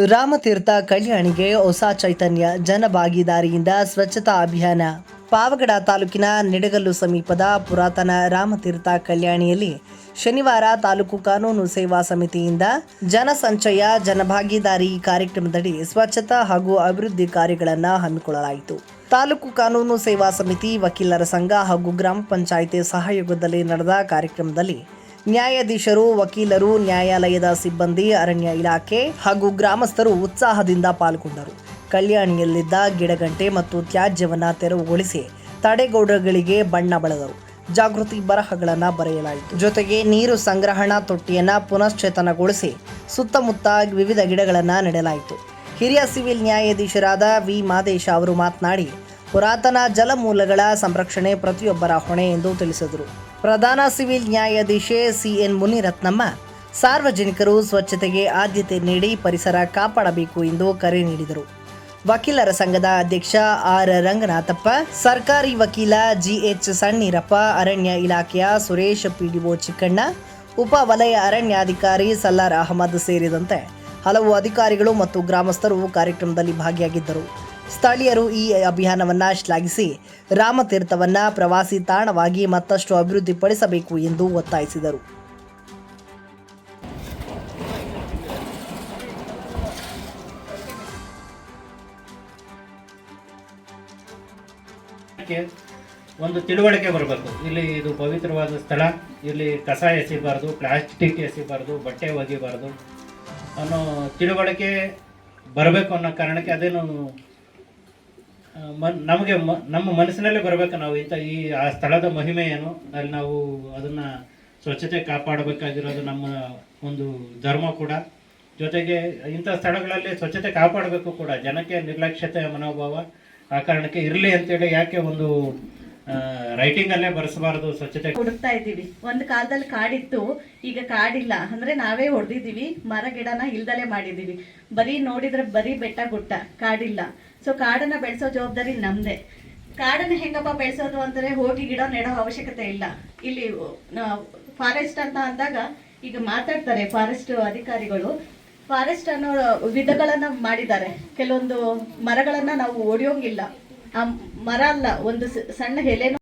ರಾಮತೀರ್ಥ ಕಲ್ಯಾಣಿಗೆ ಹೊಸ ಚೈತನ್ಯ, ಜನಭಾಗಿದಾರಿಯಿಂದ ಸ್ವಚ್ಛತಾ ಅಭಿಯಾನ. ಪಾವಗಡ ತಾಲೂಕಿನ ನಿಡಗಲ್ಲು ಸಮೀಪದ ಪುರಾತನ ರಾಮತೀರ್ಥ ಕಲ್ಯಾಣಿಯಲ್ಲಿ ಶನಿವಾರ ತಾಲೂಕು ಕಾನೂನು ಸೇವಾ ಸಮಿತಿಯಿಂದ ಜನಸಂಚಯ ಜನಭಾಗಿದಾರಿ ಕಾರ್ಯಕ್ರಮದಡಿ ಸ್ವಚ್ಛತಾ ಹಾಗೂ ಅಭಿವೃದ್ಧಿ ಕಾರ್ಯಗಳನ್ನು ಹಮ್ಮಿಕೊಳ್ಳಲಾಯಿತು. ತಾಲೂಕು ಕಾನೂನು ಸೇವಾ ಸಮಿತಿ, ವಕೀಲರ ಸಂಘ ಹಾಗೂ ಗ್ರಾಮ ಪಂಚಾಯಿತಿ ಸಹಯೋಗದಲ್ಲಿ ನಡೆದ ಕಾರ್ಯಕ್ರಮದಲ್ಲಿ ನ್ಯಾಯಾಧೀಶರು, ವಕೀಲರು, ನ್ಯಾಯಾಲಯದ ಸಿಬ್ಬಂದಿ, ಅರಣ್ಯ ಇಲಾಖೆ ಹಾಗೂ ಗ್ರಾಮಸ್ಥರು ಉತ್ಸಾಹದಿಂದ ಪಾಲ್ಗೊಂಡರು. ಕಲ್ಯಾಣಿಯಲ್ಲಿದ್ದ ಗಿಡಗಂಟೆ ಮತ್ತು ತ್ಯಾಜ್ಯವನ್ನು ತೆರವುಗೊಳಿಸಿ ತಡೆಗೋಡೆಗಳಿಗೆ ಬಣ್ಣ ಬಳಿದರು. ಜಾಗೃತಿ ಬರಹಗಳನ್ನು ಬರೆಯಲಾಯಿತು. ಜೊತೆಗೆ ನೀರು ಸಂಗ್ರಹಣಾ ತೊಟ್ಟಿಯನ್ನು ಪುನಶ್ಚೇತನಗೊಳಿಸಿ ಸುತ್ತಮುತ್ತ ವಿವಿಧ ಗಿಡಗಳನ್ನು ನೆಡಲಾಯಿತು. ಹಿರಿಯ ಸಿವಿಲ್ ನ್ಯಾಯಾಧೀಶರಾದ ವಿ. ಮಾದೇಶ ಅವರು ಮಾತನಾಡಿ, ಪುರಾತನ ಜಲಮೂಲಗಳ ಸಂರಕ್ಷಣೆ ಪ್ರತಿಯೊಬ್ಬರ ಹೊಣೆ ಎಂದು ತಿಳಿಸಿದರು. ಪ್ರಧಾನ ಸಿವಿಲ್ ನ್ಯಾಯಾಧೀಶೆ ಸಿ.ಎನ್. ಮುನಿರತ್ನಮ್ಮ ಸಾರ್ವಜನಿಕರು ಸ್ವಚ್ಛತೆಗೆ ಆದ್ಯತೆ ನೀಡಿ ಪರಿಸರ ಕಾಪಾಡಬೇಕು ಎಂದು ಕರೆ ನೀಡಿದರು. ವಕೀಲರ ಸಂಘದ ಅಧ್ಯಕ್ಷ ಆರ್. ರಂಗನಾಥಪ್ಪ, ಸರ್ಕಾರಿ ವಕೀಲ ಜಿ.ಎಚ್. ಸಣ್ಣೀರಪ್ಪ, ಅರಣ್ಯ ಇಲಾಖೆಯ ಸುರೇಶ್, ಪಿಡಿಒ ಚಿಕ್ಕಣ್ಣ, ಉಪ ವಲಯ ಅರಣ್ಯಾಧಿಕಾರಿ ಸಲಾರ್ ಅಹಮದ್ ಸೇರಿದಂತೆ ಹಲವು ಅಧಿಕಾರಿಗಳು ಮತ್ತು ಗ್ರಾಮಸ್ಥರು ಕಾರ್ಯಕ್ರಮದಲ್ಲಿ ಭಾಗಿಯಾಗಿದ್ದರು. ಸ್ಥಳೀಯರು ಈ ಅಭಿಯಾನವನ್ನು ಶ್ಲಾಘಿಸಿ ರಾಮತೀರ್ಥವನ್ನು ಪ್ರವಾಸಿ ತಾಣವಾಗಿ ಮತ್ತಷ್ಟು ಅಭಿವೃದ್ಧಿಪಡಿಸಬೇಕು ಎಂದು ಒತ್ತಾಯಿಸಿದರು. ಒಂದು ತಿಳುವಳಿಕೆ ಬರಬೇಕು. ಇಲ್ಲಿ ಇದು ಪವಿತ್ರವಾದ ಸ್ಥಳ, ಇಲ್ಲಿ ಕಸ ಎಸಿಬಾರ್ದು, ಪ್ಲಾಸ್ಟಿಕ್ ಎಸಿಬಾರ್ದು, ಬಟ್ಟೆ ಒಗಿಬಾರ್ದು ಅನ್ನೋ ತಿಳುವಳಿಕೆ ಬರಬೇಕು ಅನ್ನೋ ಕಾರಣಕ್ಕೆ ಅದೇನು ನಮಗೆ ನಮ್ಮ ಮನಸ್ಸಿನಲ್ಲೇ ಬರಬೇಕು. ನಾವು ಆ ಸ್ಥಳದ ಮಹಿಮೆ ಏನು, ಅಲ್ಲಿ ನಾವು ಅದನ್ನು ಸ್ವಚ್ಛತೆ ಕಾಪಾಡಬೇಕಾಗಿರೋದು ನಮ್ಮ ಒಂದು ಧರ್ಮ ಕೂಡ. ಜೊತೆಗೆ ಇಂಥ ಸ್ಥಳಗಳಲ್ಲಿ ಸ್ವಚ್ಛತೆ ಕಾಪಾಡಬೇಕು ಕೂಡ. ಜನಕ್ಕೆ ನಿರ್ಲಕ್ಷ್ಯತೆ ಮನೋಭಾವ ಆ ಕಾರಣಕ್ಕೆ ಇರಲಿ ಅಂತೇಳಿ ಯಾಕೆ ಒಂದು ರೈಟಿಂಗಲ್ಲೇ ಬರೆಸಬಾರ್ದು. ಸ್ವಚ್ಛತೆ ಹುಡುಕ್ತಾ ಇದ್ದೀವಿ. ಒಂದು ಕಾಲದಲ್ಲಿ ಕಾಡಿತ್ತು, ಈಗ ಕಾಡಿಲ್ಲ. ಅಂದ್ರೆ ನಾವೇ ಹೊಡೆದಿದ್ದೀವಿ, ಮರ ಗಿಡನ ಇಲ್ದಲೆ ಮಾಡಿದ್ದೀವಿ. ಬರೀ ನೋಡಿದ್ರೆ ಬರೀ ಬೆಟ್ಟ ಗುಡ್ಡ, ಕಾಡಿಲ್ಲ. ಸೊ ಕಾಡನ್ನ ಬೆಳೆಸೋ ಜವಾಬ್ದಾರಿ ನಮ್ದೇ. ಕಾಡನ್ನ ಹೆಂಗಪ್ಪ ಬೆಳೆಸೋದು ಅಂದರೆ ಹೋಗಿ ಗಿಡ ನೆಡೋ ಅವಶ್ಯಕತೆ ಇಲ್ಲ. ಇಲ್ಲಿ ಫಾರೆಸ್ಟ್ ಅಂತ ಅಂದಾಗ ಈಗ ಮಾತಾಡ್ತಾರೆ ಫಾರೆಸ್ಟ್ ಅಧಿಕಾರಿಗಳು. ಫಾರೆಸ್ಟ್ ಅನ್ನೋ ವಿಧಗಳನ್ನ ಮಾಡಿದ್ದಾರೆ. ಕೆಲವೊಂದು ಮರಗಳನ್ನ ನಾವು ಒಡೆಯೋಂಗಿಲ್ಲ. ಆ ಮರ ಅಲ್ಲ, ಒಂದು ಸಣ್ಣ ಎಲೆನೂ